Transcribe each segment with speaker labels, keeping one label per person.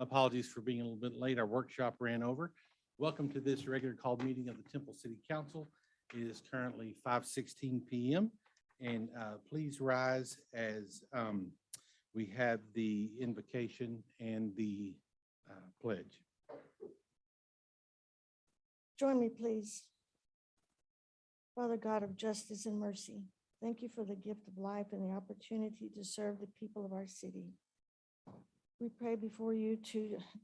Speaker 1: Apologies for being a little bit late. Our workshop ran over. Welcome to this regular called meeting of the Temple City Council. It is currently 5:16 p.m. and please rise as we have the invocation and the pledge.
Speaker 2: Join me, please. Father God of justice and mercy, thank you for the gift of life and the opportunity to serve the people of our city. We pray before you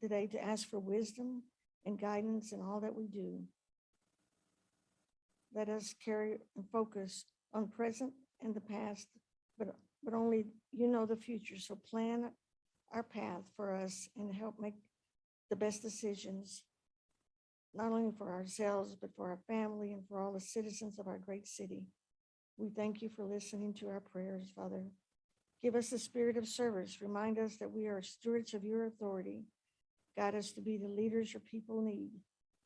Speaker 2: today to ask for wisdom and guidance in all that we do. Let us carry and focus on present and the past, but only you know the future. So plan our path for us and help make the best decisions, not only for ourselves, but for our family and for all the citizens of our great city. We thank you for listening to our prayers, Father. Give us the spirit of service. Remind us that we are stewards of your authority. Guide us to be the leaders your people need.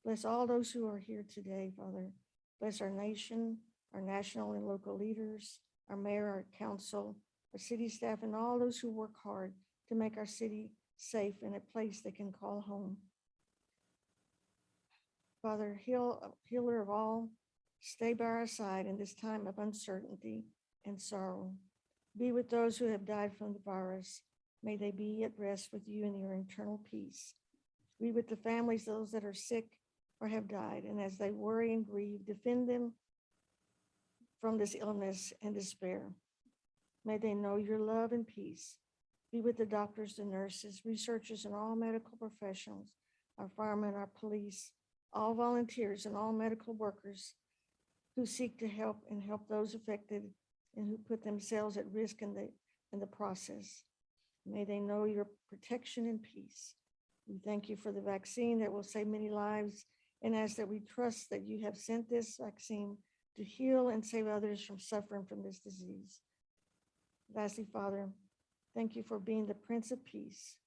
Speaker 2: Bless all those who are here today, Father. Bless our nation, our national and local leaders, our mayor, our council, our city staff, and all those who work hard to make our city safe and a place they can call home. Father, healer of all, stay by our side in this time of uncertainty and sorrow. Be with those who have died from the virus. May they be at rest with you in your eternal peace. Be with the families, those that are sick or have died, and as they worry and grieve, defend them from this illness and despair. May they know your love and peace. Be with the doctors, the nurses, researchers, and all medical professionals, our firemen, our police, all volunteers, and all medical workers who seek to help those affected and who put themselves at risk in the process. May they know your protection and peace. We thank you for the vaccine that will save many lives and ask that we trust that you have sent this vaccine to heal and save others from suffering from this disease. Lastly, Father, thank you for being the Prince of Peace.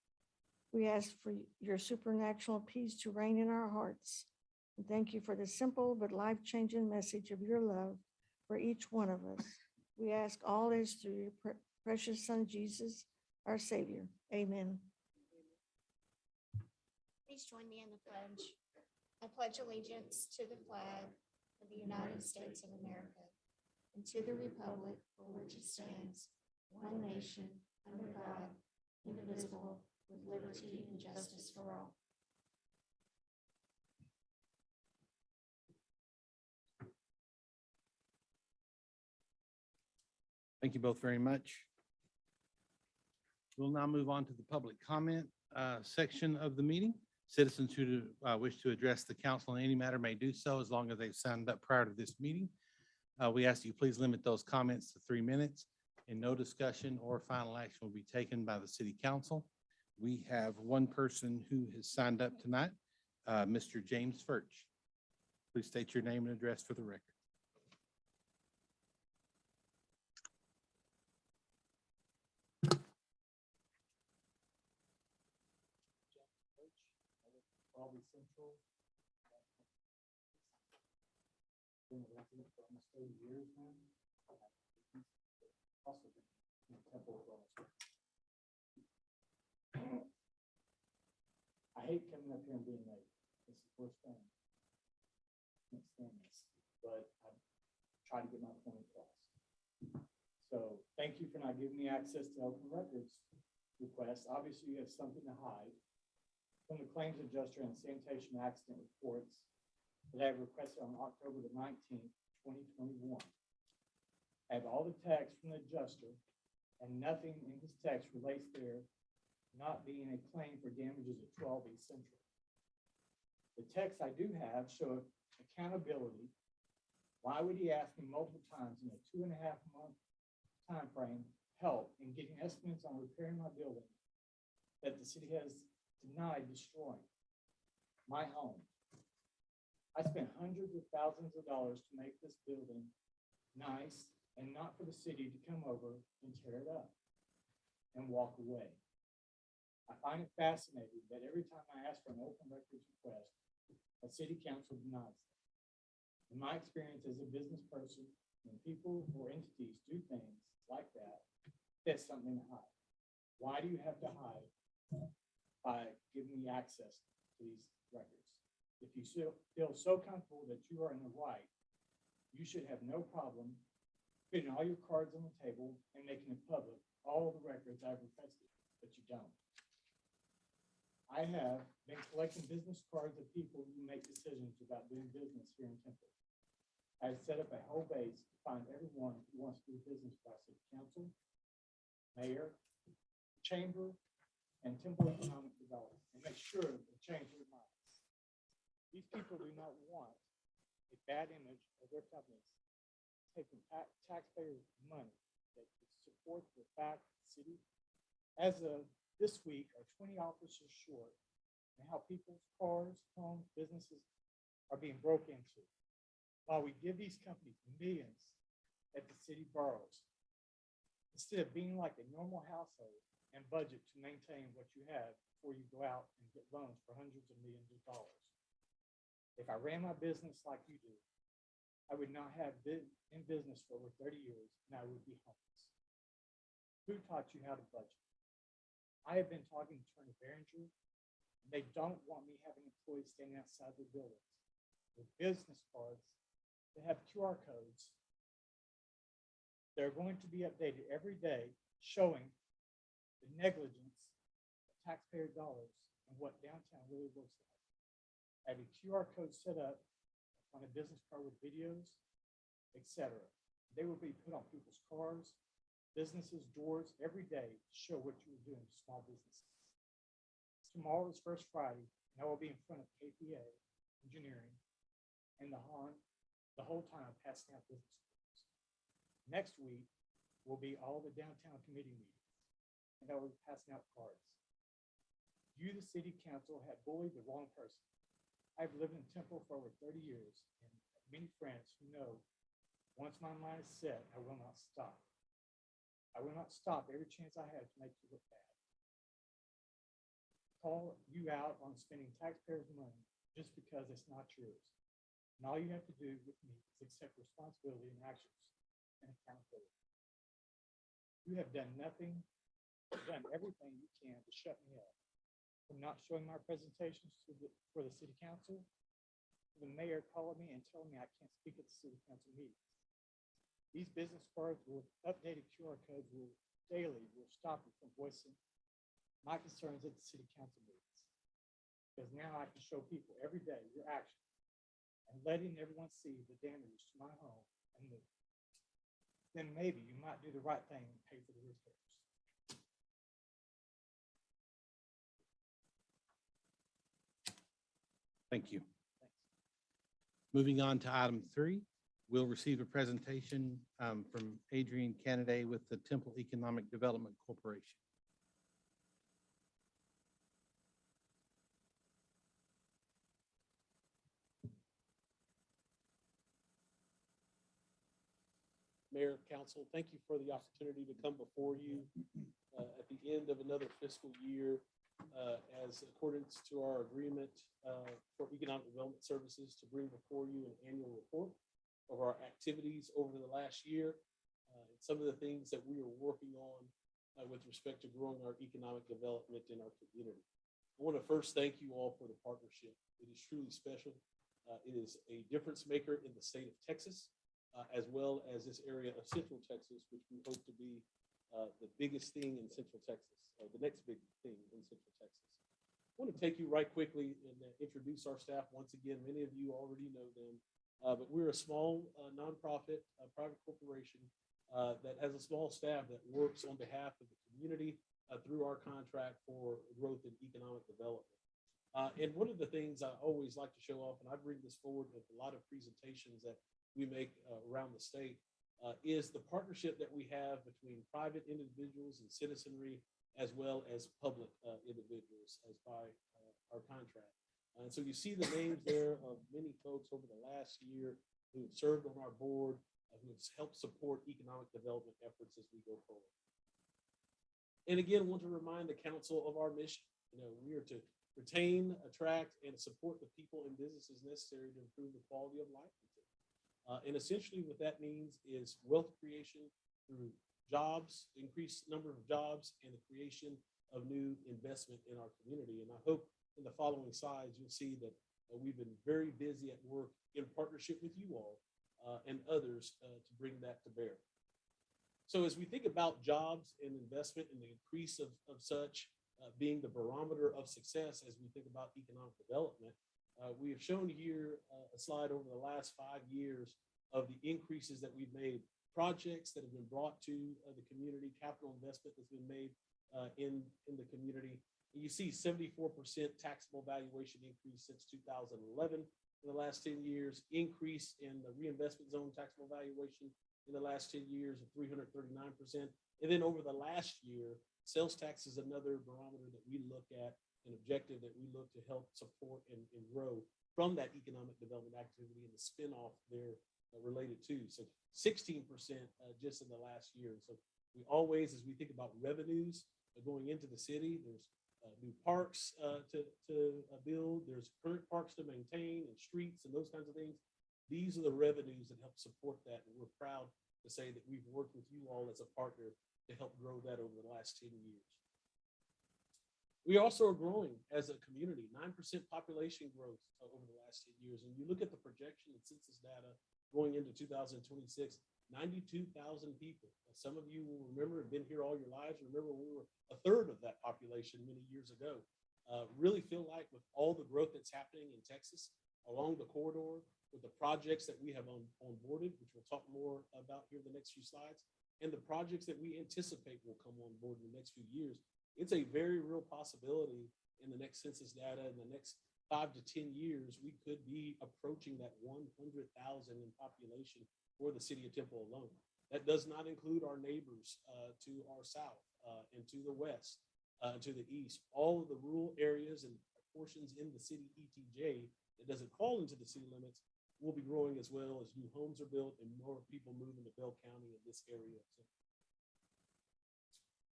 Speaker 2: We ask for your supernatural peace to reign in our hearts. And thank you for the simple but life-changing message of your love for each one of us. We ask all this through your precious Son, Jesus, our Savior. Amen.
Speaker 3: Please join me in the pledge. I pledge allegiance to the flag of the United States of America and to the republic for which it stands, one nation, under God, indivisible, with liberty and justice for all.
Speaker 1: Thank you both very much. We'll now move on to the public comment section of the meeting. Citizens who wish to address the council on any matter may do so as long as they've signed up prior to this meeting. We ask you please limit those comments to 3 minutes, and no discussion or final action will be taken by the city council. We have one person who has signed up tonight, Mr. James Furch. Please state your name and address for the record. Central. Been a resident for almost 30 years now. Also been in the Temple for almost. I hate coming up here and being late. It's the first thing. Can't stand this, but I try to get my point across. So thank you for not giving me access to open records requests. Obviously, you have something to hide. From the claims adjuster and sanitation accident reports that I requested on October the 19th, 2021. I have all the text from the adjuster and nothing in his text relates there not being a claim for damages at 12 East Central. The texts I do have show accountability. Why would he ask me multiple times in a 2.5-month time frame help in getting estimates on repairing my building that the city has denied destroying my home? I spent hundreds of thousands of dollars to make this building nice and not for the city to come over and tear it up and walk away. I find it fascinating that every time I ask for an open records request, a city council denies it. In my experience as a business person, when people or entities do things like that, there's something to hide. Why do you have to hide by giving me access to these records. If you feel so comfortable that you are in the right, you should have no problem putting all your cards on the table and making it public all the records I've requested, but you don't. I have been collecting business cards of people who make decisions about doing business here in Temple. I have set up a whole base to find everyone who wants to do business with our city council, mayor, chamber, and Temple Economic Development, and make sure to change their minds. These people do not want a bad image of their companies taking taxpayers' money that support the fact the city, as of this week, are 20 officers short, and how people's cars, homes, businesses are being broke into. While we give these companies millions that the city borrows, instead of being like a normal household and budget to maintain what you have before you go out and get loans for hundreds of millions of dollars. If I ran my business like you do, I would not have been in business for over 30 years, and I would be homeless. Who taught you how to budget? I have been talking to Attorney Behringer, and they don't want me having employees standing outside their buildings with business cards that have QR codes. They're going to be updated every day, showing the negligence of taxpayer dollars and what downtown really looks like. I have a QR code set up on a business card with videos, etc. They will be put on people's cars, businesses, doors every day to show what you are doing to small businesses. Tomorrow is First Friday, and I will be in front of KPA Engineering and the whole time passing out business cards. Next week will be all the downtown committee meetings, and I will be passing out cards. You, the city council, have bullied the wrong person. I've lived in Temple for over 30 years and have many friends who know once my mind is set, I will not stop. I will not stop every chance I have to make you look bad. Call you out on spending taxpayers' money just because it's not yours. And all you have to do with me is accept responsibility and actions and accountability. You have done everything you can to shut me up. From not showing my presentations for the city council, to the mayor calling me and telling me I can't speak at the city council meetings. These business cards with updated QR codes daily will stop you from voicing my concerns at the city council meetings. Because now I can show people every day your actions and letting everyone see the damage to my home and move. Then maybe you might do the right thing and pay for the repairs.
Speaker 4: Thank you. Moving on to item 3, we'll receive a presentation from Adrian Canaday with the Temple Economic Development Corporation.
Speaker 5: Mayor, Council, thank you for the opportunity to come before you at the end of another fiscal year as accordance to our agreement for economic development services to bring before you an annual report of our activities over the last year and some of the things that we are working on with respect to growing our economic development in our community. I want to first thank you all for the partnership. It is truly special. It is a difference maker in the state of Texas, as well as this area of Central Texas, which we hope to be the biggest thing in Central Texas, the next big thing in Central Texas. I want to take you right quickly and introduce our staff once again. Many of you already know them, but we're a small nonprofit private corporation that has a small staff that works on behalf of the community through our contract for growth and economic development. And one of the things I always like to show off, and I bring this forward with a lot of presentations that we make around the state, is the partnership that we have between private individuals and citizenry, as well as public individuals as by our contract. And so you see the names there of many folks over the last year who have served on our board, who have helped support economic development efforts as we go forward. And again, want to remind the council of our mission. We are to retain, attract, and support the people and businesses necessary to improve the quality of life. And essentially what that means is wealth creation through jobs, increased number of jobs, and the creation of new investment in our community. And I hope in the following slides, you'll see that we've been very busy at work in partnership with you all and others to bring that to bear. So as we think about jobs and investment and the increase of such being the barometer of success as we think about economic development, we have shown here a slide over the last 5 years of the increases that we've made, projects that have been brought to the community, capital investment that's been made in the community. And you see 74% taxable valuation increase since 2011 in the last 10 years, increase in the reinvestment zone taxable valuation in the last 10 years of 339%. And then over the last year, sales tax is another barometer that we look at, an objective that we look to help support and grow from that economic development activity and the spinoff there related to. So 16% just in the last year. So we always, as we think about revenues going into the city, there's new parks to build, there's current parks to maintain and streets and those kinds of things. These are the revenues that help support that. And we're proud to say that we've worked with you all as a partner to help grow that over the last 10 years. We also are growing as a community, 9% population growth over the last 10 years. And you look at the projection and census data going into 2026, 92,000 people. Some of you will remember, have been here all your lives, remember when we were a third of that population many years ago. Really feel like with all the growth that's happening in Texas, along the corridor, with the projects that we have onboarded, which we'll talk more about here in the next few slides, and the projects that we anticipate will come on board in the next few years, it's a very real possibility in the next census data in the next 5 to 10 years, we could be approaching that 100,000 in population for the city of Temple alone. That does not include our neighbors to our south and to the west, to the east. All of the rural areas and portions in the city ETJ that doesn't fall into the city limits will be growing as well as new homes are built and more people move into Bell County in this area.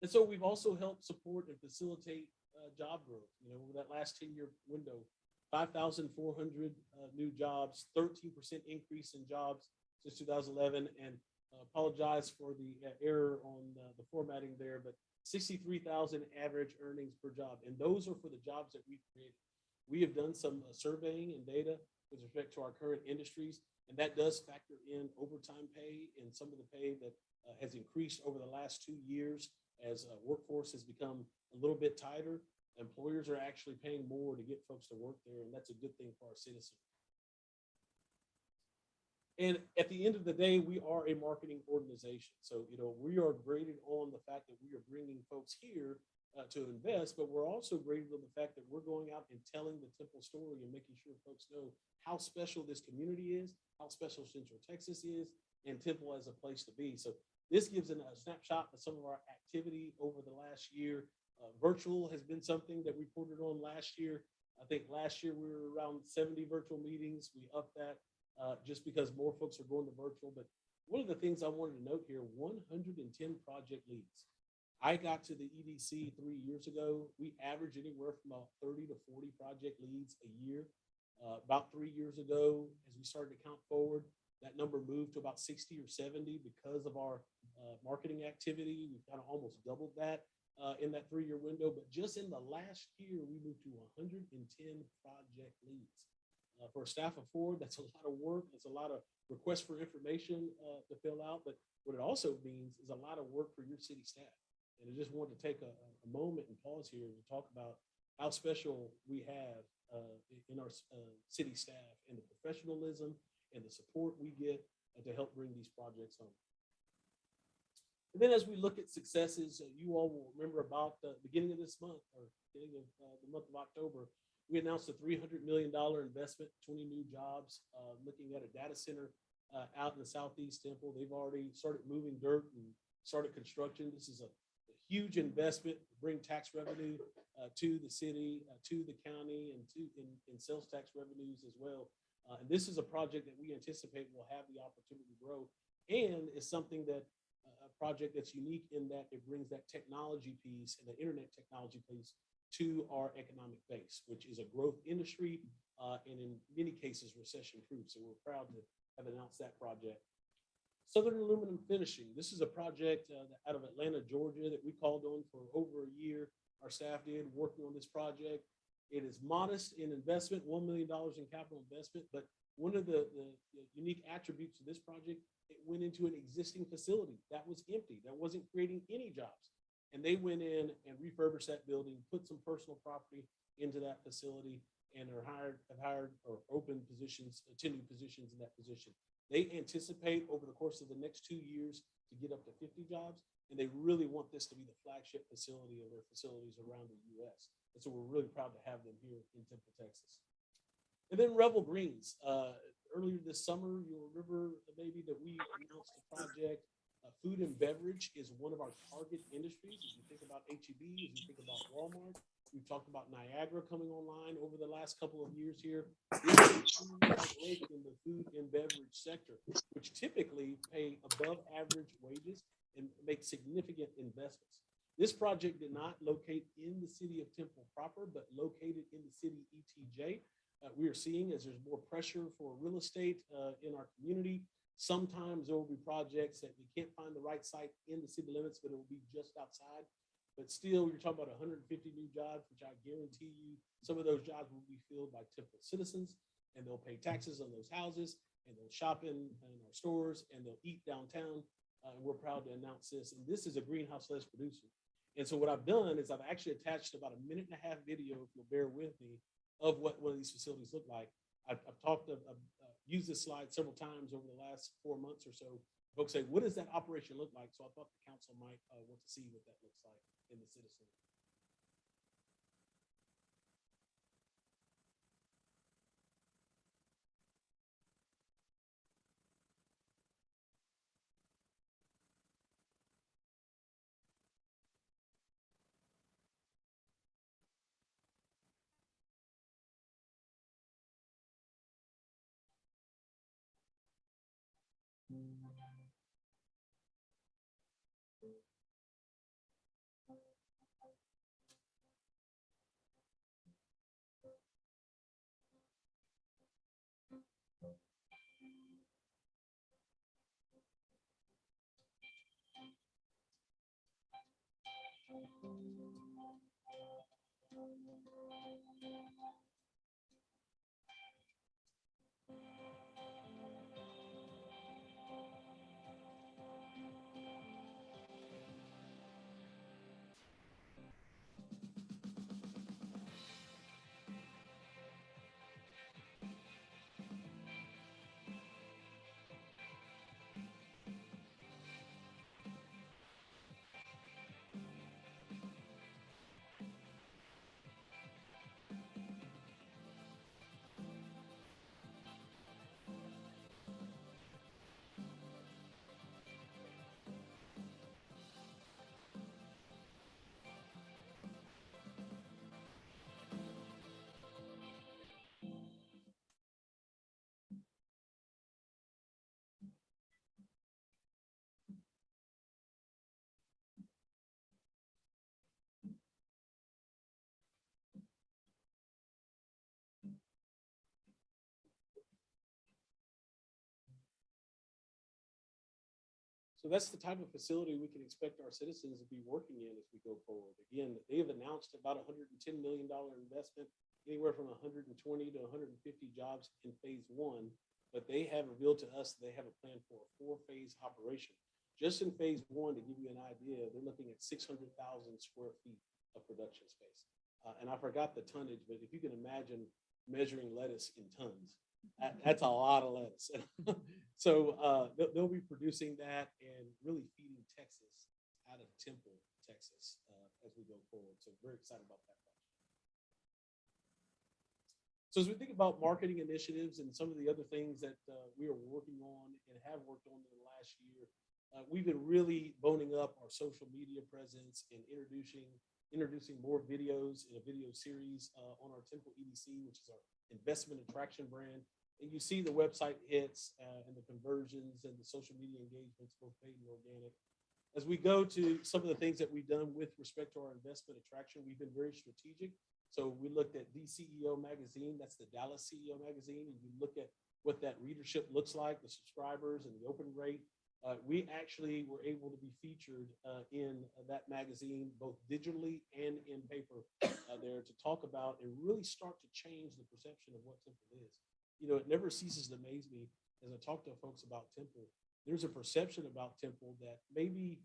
Speaker 5: And so we've also helped support and facilitate job growth. You know, over that last 10-year window, 5,400 new jobs, 13% increase in jobs since 2011. And apologize for the error on the formatting there, but 63,000 average earnings per job. And those are for the jobs that we've created. We have done some surveying and data with respect to our current industries, and that does factor in overtime pay and some of the pay that has increased over the last 2 years as workforce has become a little bit tighter. Employers are actually paying more to get folks to work there, and that's a good thing for our citizens. And at the end of the day, we are a marketing organization. So, you know, we are graded on the fact that we are bringing folks here to invest, but we're also graded on the fact that we're going out and telling the Temple story and making sure folks know how special this community is, how special Central Texas is, and Temple as a place to be. So this gives a snapshot of some of our activity over the last year. Virtual has been something that we reported on last year. I think last year we were around 70 virtual meetings. We upped that just because more folks are going to virtual. But one of the things I wanted to note here, 110 project leads. I got to the EDC 3 years ago. We average anywhere from about 30 to 40 project leads a year. About 3 years ago, as we started to count forward, that number moved to about 60 or 70 because of our marketing activity. We've kind of almost doubled that in that 3-year window. But just in the last year, we moved to 110 project leads. For a staff of 4, that's a lot of work. That's a lot of requests for information to fill out. But what it also means is a lot of work for your city staff. And I just wanted to take a moment and pause here to talk about how special we have in our city staff and the professionalism and the support we get to help bring these projects home. And then as we look at successes, you all will remember about the beginning of this month or beginning of the month of October, we announced a $300 million investment, 20 new jobs, looking at a data center out in the Southeast Temple. They've already started moving dirt and started construction. This is a huge investment to bring tax revenue to the city, to the county, and in sales tax revenues as well. And this is a project that we anticipate will have the opportunity to grow, and is something that a project that's unique in that it brings that technology piece and the internet technology piece to our economic base, which is a growth industry and in many cases recession-proof. So we're proud to have announced that project. Southern Aluminum Finishing. This is a project out of Atlanta, Georgia that we called on for over a year. our staff did working on this project. It is modest in investment, $1 million in capital investment, but one of the unique attributes of this project, it went into an existing facility that was empty, that wasn't creating any jobs. And they went in and refurbished that building, put some personal property into that facility, and have hired or opened positions, 10 new positions in that position. They anticipate over the course of the next 2 years to get up to 50 jobs, and they really want this to be the flagship facility of their facilities around the U.S. And so we're really proud to have them here in Temple, Texas. And then REVOL Greens. Earlier this summer, you'll remember maybe that we announced a project. Food and beverage is one of our target industries. As you think about H-E-B, as you think about Walmart, we've talked about Niagara coming online over the last couple of years here. In the food and beverage sector, which typically pay above average wages and make significant investments. This project did not locate in the city of Temple proper, but located in the city ETJ. We are seeing as there's more pressure for real estate in our community. Sometimes there will be projects that we can't find the right site in the city limits, but it will be just outside. But still, you're talking about 150 new jobs, which I guarantee you, some of those jobs will be filled by Temple citizens, and they'll pay taxes on those houses, and they'll shop in our stores, and they'll eat downtown. And we're proud to announce this. And this is a greenhouse-less producer. And so what I've done is I've actually attached about a 1.5-minute video, if you'll bear with me, of what one of these facilities look like. I've used this slide several times over the last 4 months or so. Folks say, what does that operation look like? So I thought the council might want to see what that looks like in the citizen. So that's the type of facility we can expect our citizens to be working in as we go forward. Again, they have announced about $110 million investment, anywhere from 120 to 150 jobs in phase 1, but they have revealed to us that they have a plan for a 4-phase operation. Just in phase 1, to give you an idea, they're looking at 600,000 square feet of production space. And I forgot the tonnage, but if you can imagine measuring lettuce in tons, that's a lot of lettuce. So they'll be producing that and really feeding Texas out of Temple, Texas, as we go forward. So very excited about that project. So as we think about marketing initiatives and some of the other things that we are working on and have worked on in the last year, we've been really boning up our social media presence and introducing more videos in a video series on our Temple EDC, which is our investment attraction brand. And you see the website hits and the conversions and the social media engagements, both paid and organic. As we go to some of the things that we've done with respect to our investment attraction, we've been very strategic. So we looked at the CEO magazine, that's the Dallas CEO magazine, and you look at what that readership looks like, the subscribers and the open rate. We actually were able to be featured in that magazine, both digitally and in paper there to talk about and really start to change the perception of what Temple is. You know, it never ceases to amaze me as I talk to folks about Temple. There's a perception about Temple that maybe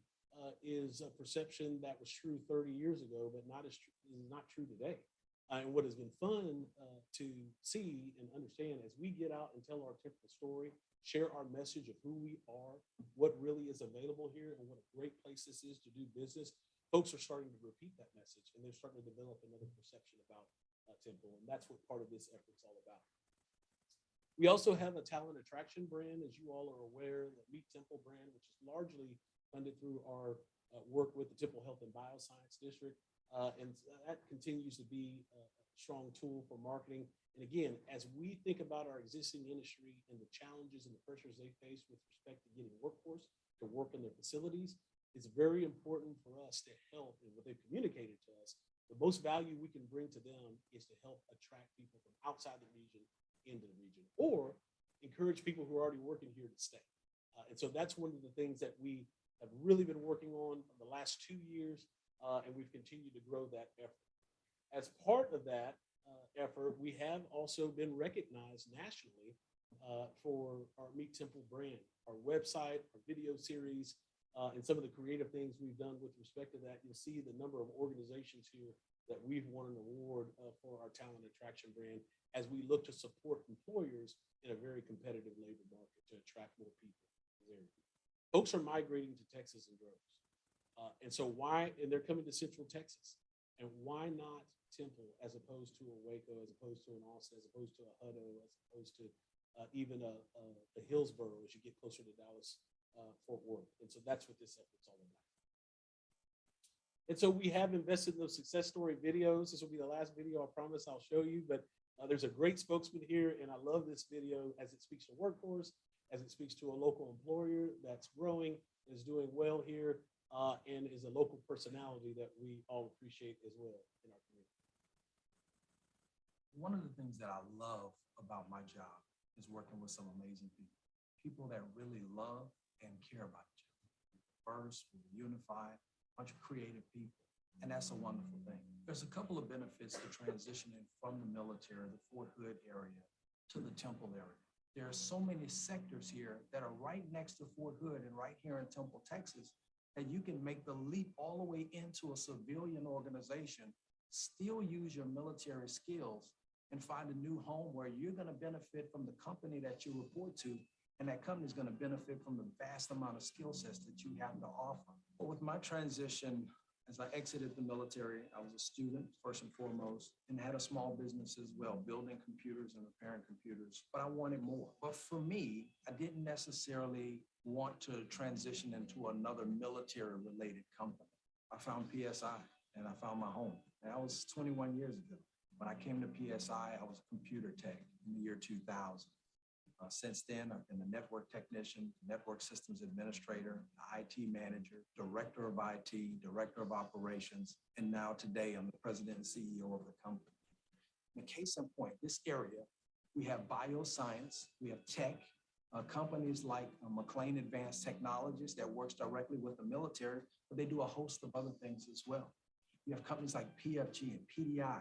Speaker 5: is a perception that was true 30 years ago, but is not true today. And what has been fun to see and understand as we get out and tell our Temple story, share our message of who we are, what really is available here, and what a great place this is to do business, folks are starting to repeat that message, and they're starting to develop another perception about Temple, and that's what part of this effort's all about. We also have a talent attraction brand, as you all are aware, the Meet Temple brand, which is largely funded through our work with the Temple Health and Bioscience District. And that continues to be a strong tool for marketing. And again, as we think about our existing industry and the challenges and the pressures they face with respect to getting workforce to work in their facilities, it's very important for us to help, and what they've communicated to us, the most value we can bring to them is to help attract people from outside the region into the region, or encourage people who are already working here to stay. And so that's one of the things that we have really been working on for the last 2 years. And we've continued to grow that effort. As part of that effort, we have also been recognized nationally for our Meet Temple brand, our website, our video series, and some of the creative things we've done with respect to that. You'll see the number of organizations here that we've won an award for our talent attraction brand as we look to support employers in a very competitive labor market to attract more people. Folks are migrating to Texas in droves. And so and they're coming to Central Texas, and why not Temple as opposed to a Waco, as opposed to an Austin, as opposed to a Hutto, as opposed to even a Hillsboro as you get closer to Dallas, Fort Worth. And so that's what this effort's all about. And so we have invested in those success story videos. This will be the last video, I promise I'll show you, but there's a great spokesman here, and I love this video as it speaks to workforce, as it speaks to a local employer that's growing, is doing well here, and is a local personality that we all appreciate as well in our community.
Speaker 6: One of the things that I love about my job is working with some amazing people that really love and care about each other. First, we're unified, a bunch of creative people, and that's a wonderful thing. There's a couple of benefits to transitioning from the military, the Fort Hood area, to the Temple area. There are so many sectors here that are right next to Fort Hood and right here in Temple, Texas, that you can make the leap all the way into a civilian organization, still use your military skills, and find a new home where you're going to benefit from the company that you report to, and that company is going to benefit from the vast amount of skill sets that you have to offer. But with my transition, as I exited the military, I was a student first and foremost, and had a small business as well, building computers and repairing computers, but I wanted more. But for me, I didn't necessarily want to transition into another military-related company. I found PSI, and I found my home. And that was 21 years ago. When I came to PSI, I was a computer tech in the year 2000. Since then, I've been a network technician, network systems administrator, IT manager, director of IT, director of operations, and now today I'm the president and CEO of the company. In case in point, this area, we have bioscience, we have tech, companies like McLean Advanced Technologies that works directly with the military, but they do a host of other things as well. We have companies like PFG and PDI.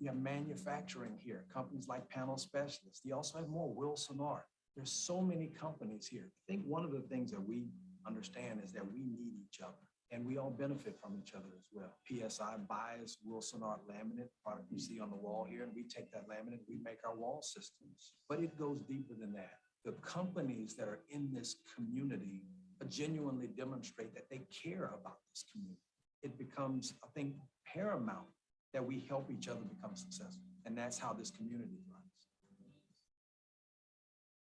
Speaker 6: We have manufacturing here, companies like Panel Specialists. You also have more, Wilson Art. There's so many companies here. I think one of the things that we understand is that we need each other, and we all benefit from each other as well. PSI buys Wilson Art laminate, product you see on the wall here, and we take that laminate, we make our wall systems. But it goes deeper than that. The companies that are in this community genuinely demonstrate that they care about this community. It becomes, I think, paramount that we help each other become successful. And that's how this community runs.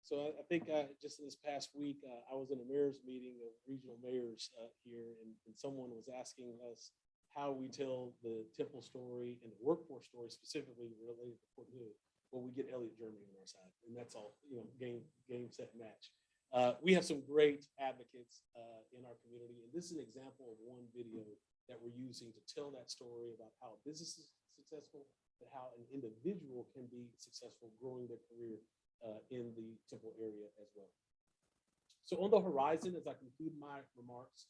Speaker 5: So I think just this past week, I was in a mayor's meeting of regional mayors here, and someone was asking us how we tell the Temple story and the workforce story specifically related to Fort Hood. Well, we get Elliot Germany on our side, and that's all, game, set, match. We have some great advocates in our community, and this is an example of one video that we're using to tell that story about how a business is successful, but how an individual can be successful growing their career in the Temple area as well. So on the horizon, as I conclude my remarks,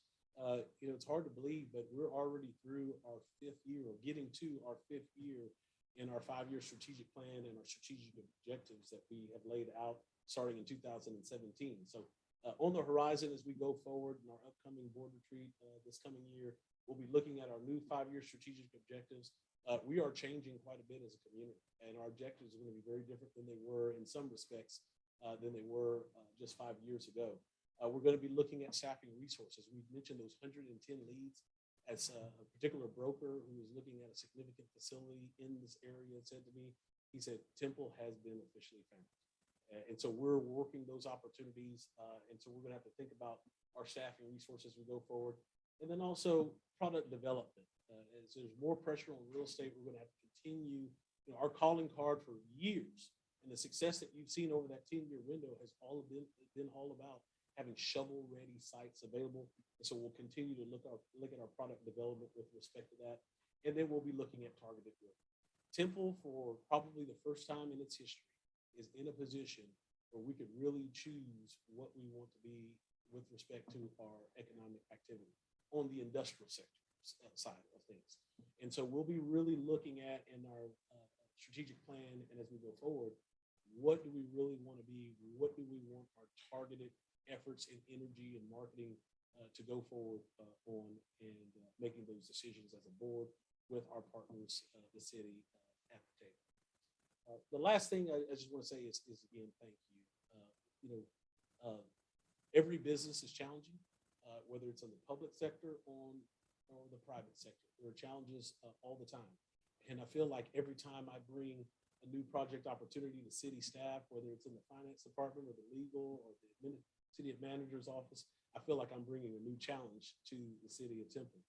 Speaker 5: it's hard to believe, but we're already through our 5th year, or getting to our 5th year in our 5-year strategic plan and our strategic objectives that we have laid out starting in 2017. So on the horizon, as we go forward in our upcoming board retreat this coming year, we'll be looking at our new 5-year strategic objectives. We are changing quite a bit as a community, and our objectives are going to be very different than they were in some respects than they were just 5 years ago. We're going to be looking at staffing resources. We've mentioned those 110 leads. As a particular broker who was looking at a significant facility in this area said to me, he said, Temple has been officially found. And so we're working those opportunities. And so we're going to have to think about our staffing resources as we go forward. And then also product development. As there's more pressure on real estate, we're going to have to continue, our calling card for years. And the success that you've seen over that 10-year window has been all about having shovel-ready sites available. And so we'll continue to look at our product development with respect to that. And then we'll be looking at targeted growth. Temple, for probably the first time in its history, is in a position where we could really choose what we want to be with respect to our economic activity on the industrial sector side of things. And so we'll be really looking at in our strategic plan, and as we go forward, what do we really want to be? What do we want our targeted efforts in energy and marketing to go forward on, and making those decisions as a board with our partners, the city, at the table. The last thing I just want to say is again, thank you. Every business is challenging, whether it's in the public sector or the private sector. There are challenges all the time. And I feel like every time I bring a new project opportunity to city staff, whether it's in the finance department or the legal or the city manager's office, I feel like I'm bringing a new challenge to the city of Temple.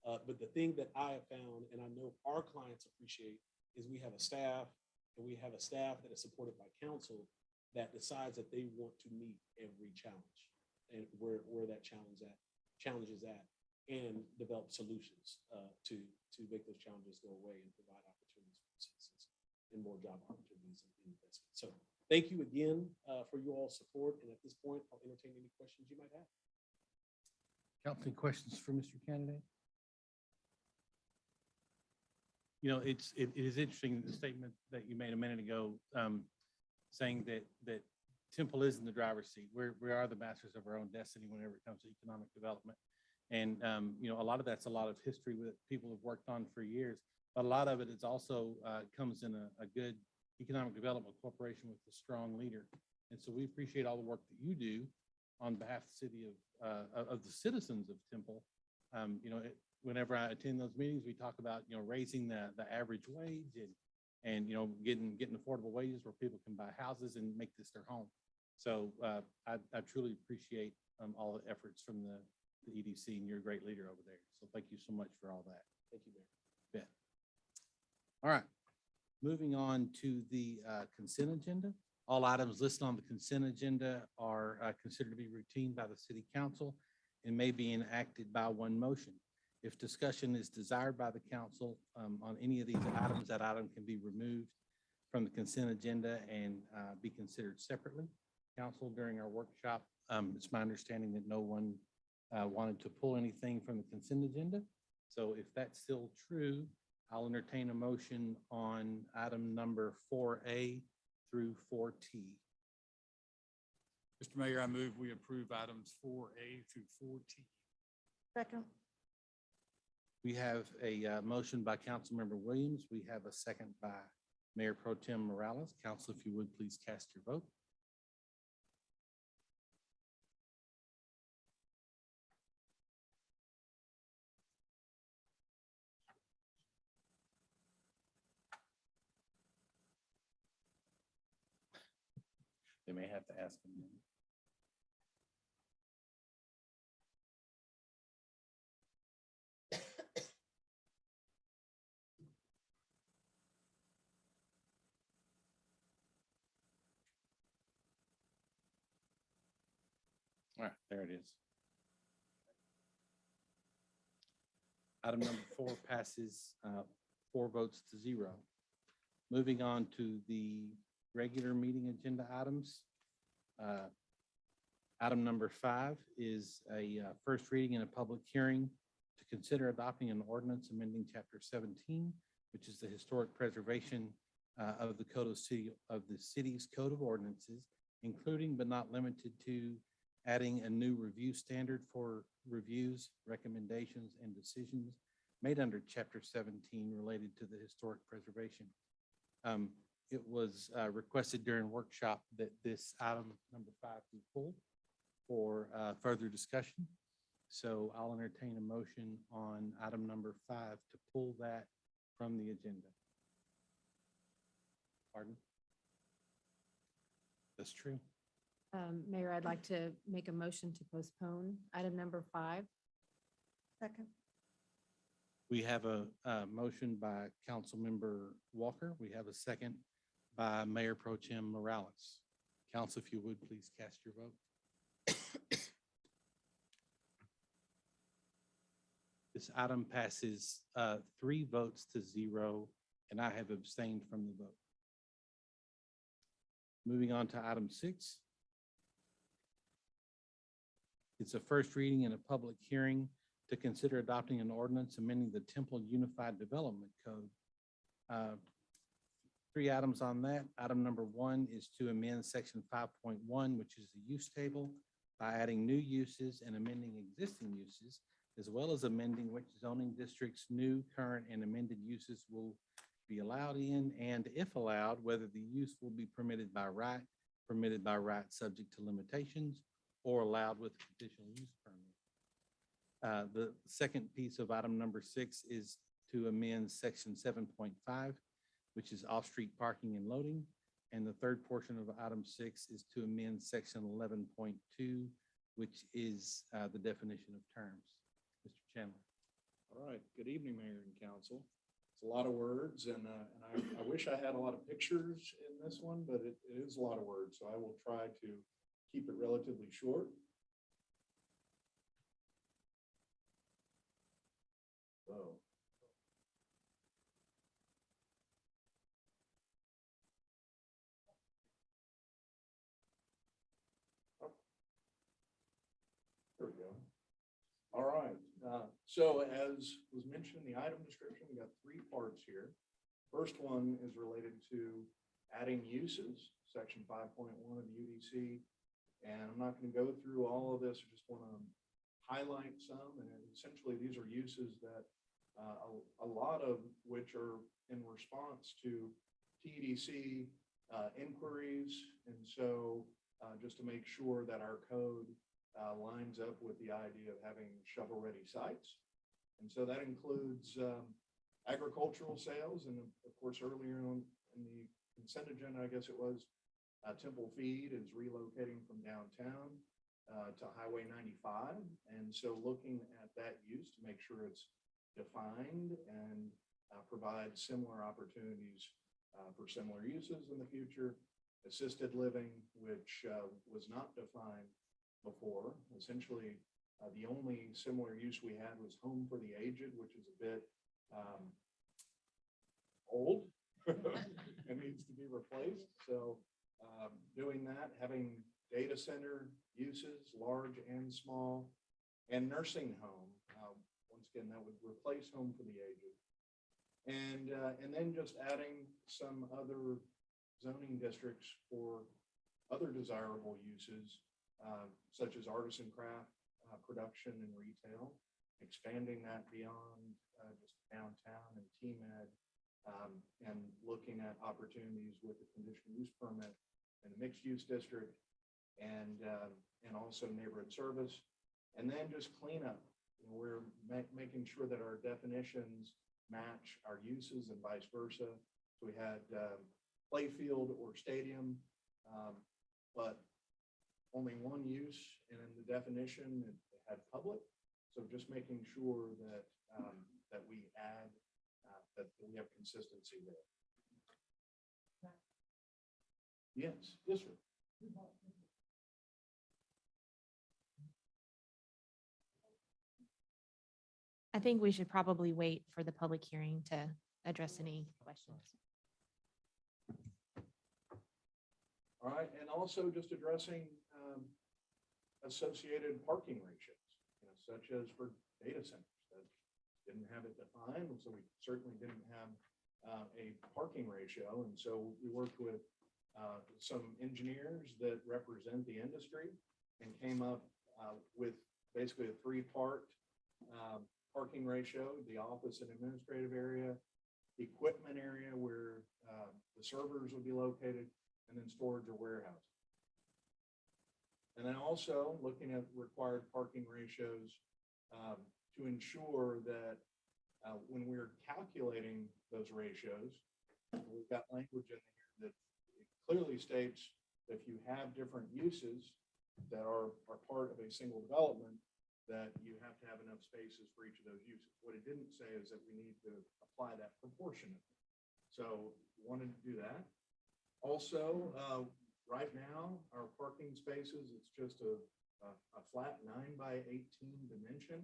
Speaker 5: But the thing that I have found, and I know our clients appreciate, is we have a staff, and we have a staff that is supported by council that decides that they want to meet every challenge and where that challenge is at, and develop solutions to make those challenges go away and provide opportunities for citizens and more job opportunities and investment. So thank you again for your all support. And at this point, I'll entertain any questions you might have.
Speaker 4: Council, any questions for Mr. Candidate? It is interesting, the statement that you made a minute ago, saying that Temple is in the driver's seat. We are the masters of our own destiny whenever it comes to economic development. And, a lot of that's a lot of history that people have worked on for years, but a lot of it is also comes in a good economic development corporation with a strong leader. And so we appreciate all the work that you do on behalf of the city of the citizens of Temple. Whenever I attend those meetings, we talk about, raising the average wage and getting affordable wages where people can buy houses and make this their home. So I truly appreciate all the efforts from the EDC, and you're a great leader over there. So thank you so much for all that.
Speaker 5: Thank you, Mayor.
Speaker 4: Bet. All right, moving on to the consent agenda. All items listed on the consent agenda are considered to be routine by the city council and may be enacted by one motion. If discussion is desired by the council on any of these items, that item can be removed from the consent agenda and be considered separately. Council, during our workshop, it's my understanding that no one wanted to pull anything from the consent agenda. So if that's still true, I'll entertain a motion on item number 4A through 4T.
Speaker 7: Mr. Mayor, I move we approve items 4A through 4T.
Speaker 2: Second.
Speaker 4: We have a motion by Councilmember Williams. We have a second by Mayor Pro Tem Morales. Council, if you would, please cast your vote. They may have to ask them. All right, there it is. Item number 4 passes 4 votes to 0. Moving on to the regular meeting agenda items. Item number 5 is a first reading and a public hearing to consider adopting an ordinance amending Chapter 17, which is the historic preservation of the code of the city's code of ordinances, including but not limited to adding a new review standard for reviews, recommendations, and decisions made under Chapter 17 related to the historic preservation. It was requested during workshop that this item number 5 be pulled for further discussion. So I'll entertain a motion on item number 5 to pull that from the agenda. Pardon? That's true.
Speaker 8: Mayor, I'd like to make a motion to postpone item number 5.
Speaker 2: Second.
Speaker 4: We have a motion by Councilmember Walker. We have a second by Mayor Pro Tem Morales. Council, if you would, please cast your vote. This item passes 3 votes to 0, and I have abstained from the vote. Moving on to item 6. It's a first reading and a public hearing to consider adopting an ordinance amending the Temple Unified Development Code. 3 items on that. Item number 1 is to amend section 5.1, which is the use table, by adding new uses and amending existing uses, as well as amending which zoning districts new, current, and amended uses will be allowed in, and if allowed, whether the use will be permitted by right subject to limitations, or allowed with a conditional use permit. The second piece of item number 6 is to amend section 7.5, which is off-street parking and loading. And the third portion of item 6 is to amend section 11.2, which is the definition of terms. Mr. Chandler.
Speaker 9: All right, good evening, Mayor and Council. It's a lot of words, and I wish I had a lot of pictures in this one, but it is a lot of words, so I will try to keep it relatively short. So. There we go. All right, so as was mentioned in the item description, we got 3 parts here. First one is related to adding uses, section 5.1 of the UDC. And I'm not going to go through all of this, I just want to highlight some. And essentially, these are uses that a lot of which are in response to TEDC inquiries. And so just to make sure that our code lines up with the idea of having shovel-ready sites. And so that includes agricultural sales. And of course, earlier on in the consent agenda, I guess it was, Temple Feed is relocating from downtown to Highway 95. And so looking at that use to make sure it's defined and provide similar opportunities for similar uses in the future. Assisted living, which was not defined before. Essentially, the only similar use we had was home for the aged, which is a bit old and needs to be replaced. So doing that, having data center uses, large and small, and nursing home. Once again, that would replace home for the aged. And then just adding some other zoning districts for other desirable uses, such as artisan craft, production and retail, expanding that beyond just downtown and TMed, and looking at opportunities with the conditional use permit in the mixed use district, and also neighborhood service. And then just cleanup. We're making sure that our definitions match our uses and vice versa. So we had playfield or stadium, but only one use, and in the definition it had public. So just making sure that that we add that we have consistency there. Yes, yes, sir.
Speaker 8: I think we should probably wait for the public hearing to address any questions.
Speaker 9: All right, and also just addressing associated parking ratios, such as for data centers that didn't have it defined, so we certainly didn't have a parking ratio. And so we worked with some engineers that represent the industry and came up with basically a three-part parking ratio: the office and administrative area, equipment area where the servers would be located, and then storage or warehouse. And then also looking at required parking ratios to ensure that when we're calculating those ratios, we've got language in here that clearly states that if you have different uses that are part of a single development, that you have to have enough spaces for each of those uses. What it didn't say is that we need to apply that proportionately. So wanted to do that. Also, right now, our parking spaces, it's just a flat 9x18 dimension.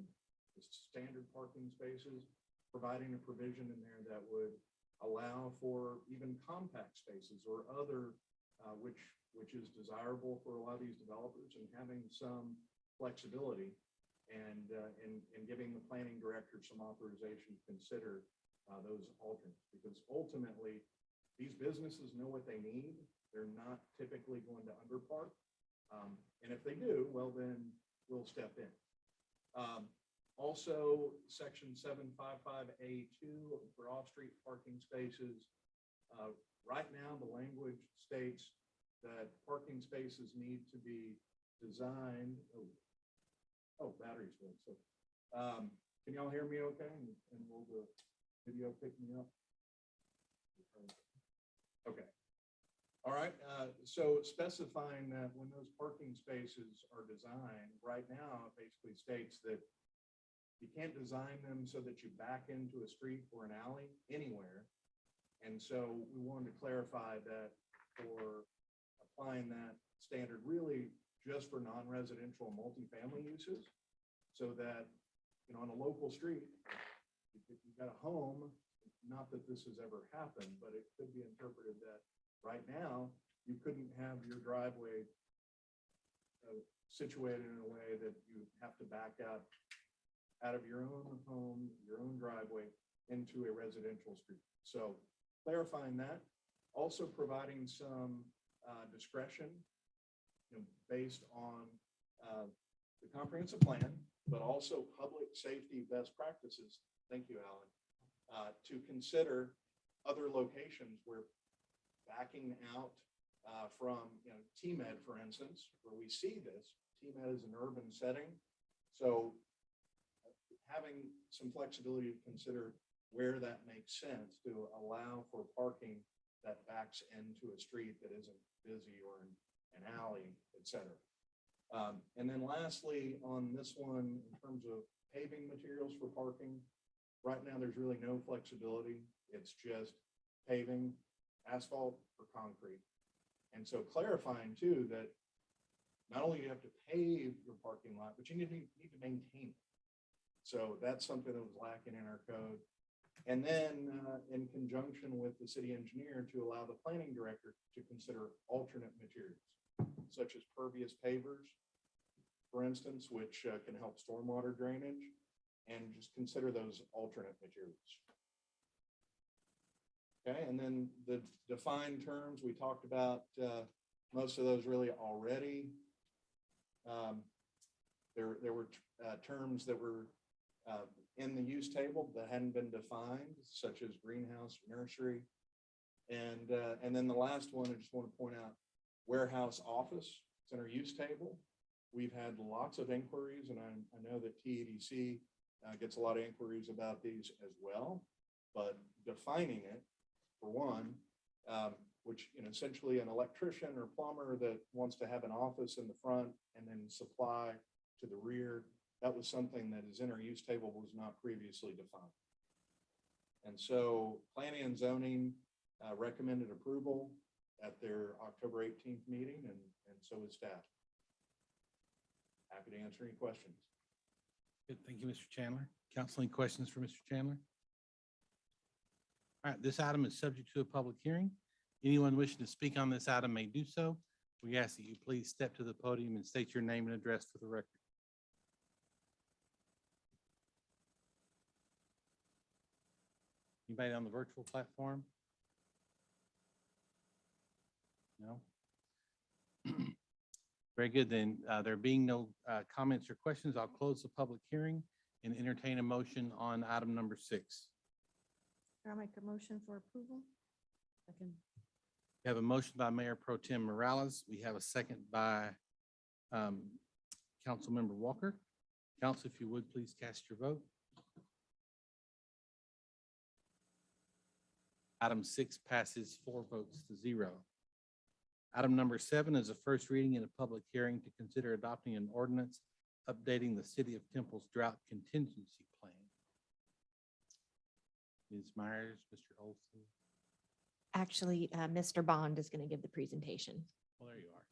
Speaker 9: It's standard parking spaces, providing a provision in there that would allow for even compact spaces or other, which is desirable for a lot of these developers, and having some flexibility and giving the planning director some authorization to consider those alternates, because ultimately these businesses know what they need. They're not typically going to underpark. And if they do, well, then we'll step in. Also, section 755A2 for off-street parking spaces. Right now, the language states that parking spaces need to be designed. Oh, battery's good. So, can y'all hear me okay? And will the video pick me up? Okay. All right. So specifying that when those parking spaces are designed, right now, it basically states that you can't design them so that you back into a street or an alley anywhere. And so we wanted to clarify that for applying that standard really just for non-residential multifamily uses, so that, on a local street, if you've got a home, not that this has ever happened, but it could be interpreted that right now you couldn't have your driveway situated in a way that you have to back out of your own home, your own driveway into a residential street. So clarifying that, also providing some discretion based on the comprehensive plan, but also public safety best practices. Thank you, Alan. To consider other locations where backing out from TMED, for instance, where we see this. TMED is an urban setting, so having some flexibility to consider where that makes sense to allow for parking that backs into a street that isn't busy or an alley, et cetera. And then lastly, on this one, in terms of paving materials for parking, right now there's really no flexibility. It's just paving, asphalt or concrete. And so clarifying too that not only do you have to pave your parking lot, but you need to maintain it. So that's something that was lacking in our code. And then in conjunction with the city engineer, to allow the planning director to consider alternate materials, such as pervious pavers, for instance, which can help stormwater drainage, and just consider those alternate materials. Okay, and then the defined terms, we talked about most of those really already. There were terms that were in the use table that hadn't been defined, such as greenhouse, nursery. And then the last one, I just want to point out, warehouse, office. It's in our use table. We've had lots of inquiries, and I know that TEDC gets a lot of inquiries about these as well, but defining it, for one, which essentially an electrician or plumber that wants to have an office in the front and then supply to the rear, that was something that is in our use table, was not previously defined. And so planning and zoning recommended approval at their October 18th meeting, and so is staff. Happy to answer any questions.
Speaker 4: Good, thank you, Mr. Chandler. Council, any questions for Mr. Chandler? All right, this item is subject to a public hearing. Anyone wishing to speak on this item may do so. We ask that you please step to the podium and state your name and address for the record. Anybody on the virtual platform? No? Very good, then. There being no comments or questions, I'll close the public hearing and entertain a motion on item number 6.
Speaker 2: I'll make a motion for approval. Second.
Speaker 4: We have a motion by Mayor Pro Tem Morales. We have a second by Councilmember Walker. Council, if you would, please cast your vote. Item 6 passes 4 votes to 0. Item number 7 is a first reading in a public hearing to consider adopting an ordinance updating the City of Temple's drought contingency plan. Ms. Myers, Mr. Olson.
Speaker 8: Actually, Mr. Bond is going to give the presentation.
Speaker 4: Well, there you are.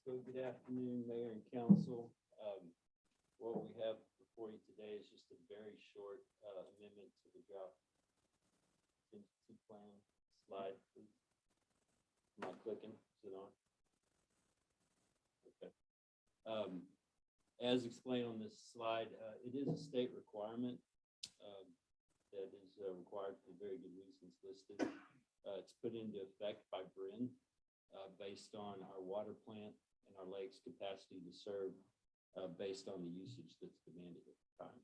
Speaker 10: So good afternoon, Mayor and Council. What we have before you today is just a very short amendment to the drought contingency plan. Slide, please. Am I clicking? Is it on? Okay. As explained on this slide, it is a state requirement that is required for the very good reasons listed. It's put into effect by BRIN based on our water plant and our lake's capacity to serve based on the usage that's demanded at the time.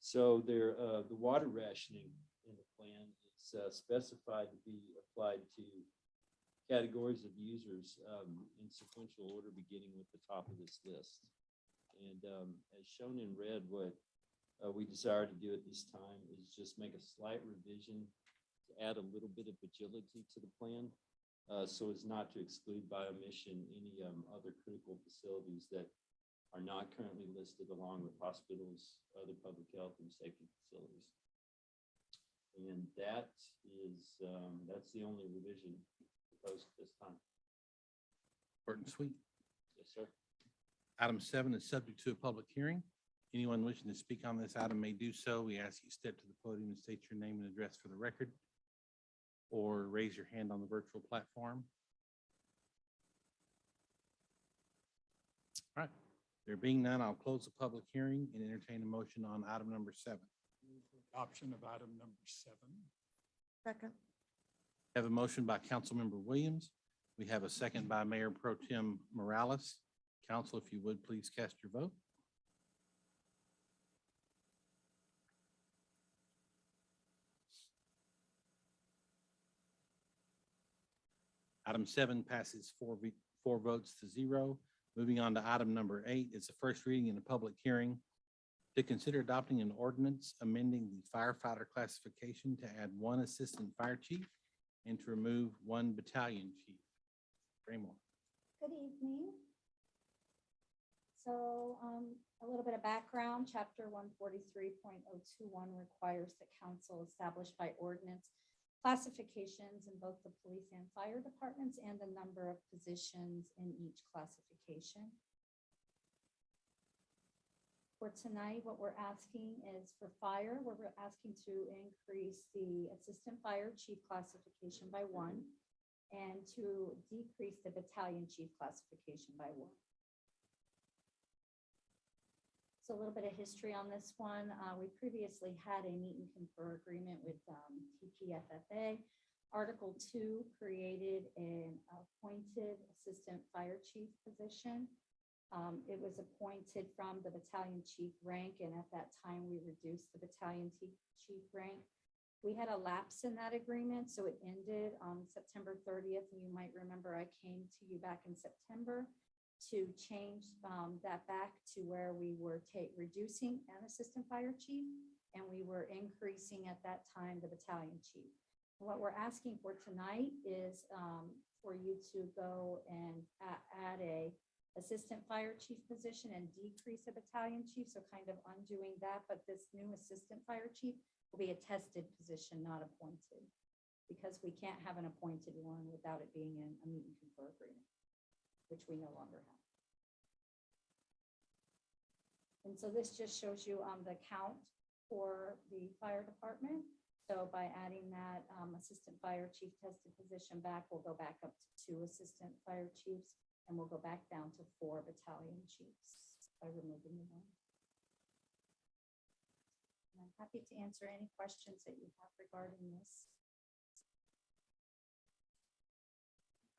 Speaker 10: So there, the water rationing in the plan is specified to be applied to categories of users in sequential order, beginning with the top of this list. And as shown in red, what we desire to do at this time is just make a slight revision to add a little bit of agility to the plan, so as not to exclude by omission any other critical facilities that are not currently listed, along with hospitals, other public health and safety facilities. And that is, that's the only revision proposed at this time.
Speaker 4: Short and sweet.
Speaker 10: Yes, sir.
Speaker 4: Item 7 is subject to a public hearing. Anyone wishing to speak on this item may do so. We ask you step to the podium and state your name and address for the record, or raise your hand on the virtual platform. All right, there being none, I'll close the public hearing and entertain a motion on item number 7.
Speaker 7: Move for adoption of item number 7.
Speaker 2: Second.
Speaker 4: We have a motion by Councilmember Williams. We have a second by Mayor Pro Tem Morales. Council, if you would, please cast your vote. Item 7 passes 4 votes to 0. Moving on to item number 8, it's the first reading in a public hearing to consider adopting an ordinance amending the firefighter classification to add 1 assistant fire chief and to remove 1 battalion chief. Raymore.
Speaker 11: Good evening. So a little bit of background, chapter 143.021 requires that council establish by ordinance classifications in both the police and fire departments and the number of positions in each classification. For tonight, what we're asking is for fire, we're asking to increase the assistant fire chief classification by 1 and to decrease the battalion chief classification by 1. So a little bit of history on this one. We previously had a meet and confer agreement with TPFFA. Article 2 created an appointed assistant fire chief position. It was appointed from the battalion chief rank, and at that time we reduced the battalion chief rank. We had a lapse in that agreement, so it ended on September 30th. And you might remember I came to you back in September to change that back to where we were reducing an assistant fire chief, and we were increasing at that time the battalion chief. And what we're asking for tonight is for you to go and add a assistant fire chief position and decrease a battalion chief, so kind of undoing that. But this new assistant fire chief will be a tested position, not appointed, because we can't have an appointed one without it being in a meet and confer agreement, which we no longer have. And so this just shows you the count for the fire department. So by adding that assistant fire chief tested position back, we'll go back up to 2 assistant fire chiefs, and we'll go back down to 4 battalion chiefs by removing the 1. And I'm happy to answer any questions that you have regarding this.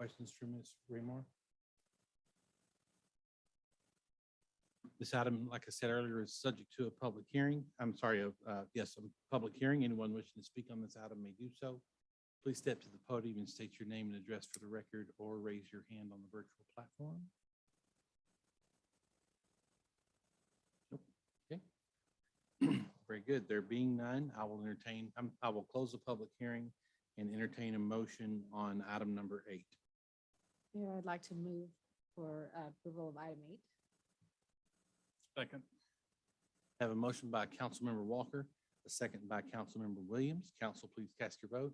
Speaker 4: Questions for Ms. Raymore? This item, like I said earlier, is subject to a public hearing. I'm sorry, yes, a public hearing. Anyone wishing to speak on this item may do so. Please step to the podium and state your name and address for the record, or raise your hand on the virtual platform. Nope. Okay. Very good. There being none, I will close the public hearing and entertain a motion on item number 8.
Speaker 12: Mayor, I'd like to move for approval of item 8.
Speaker 7: Second.
Speaker 4: Have a motion by Councilmember Walker, a second by Councilmember Williams. Council, please cast your vote.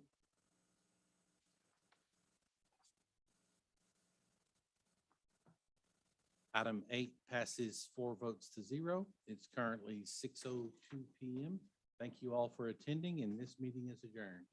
Speaker 4: Item 8 passes 4 votes to 0. It's currently 6:02 p.m. Thank you all for attending, and this meeting is adjourned.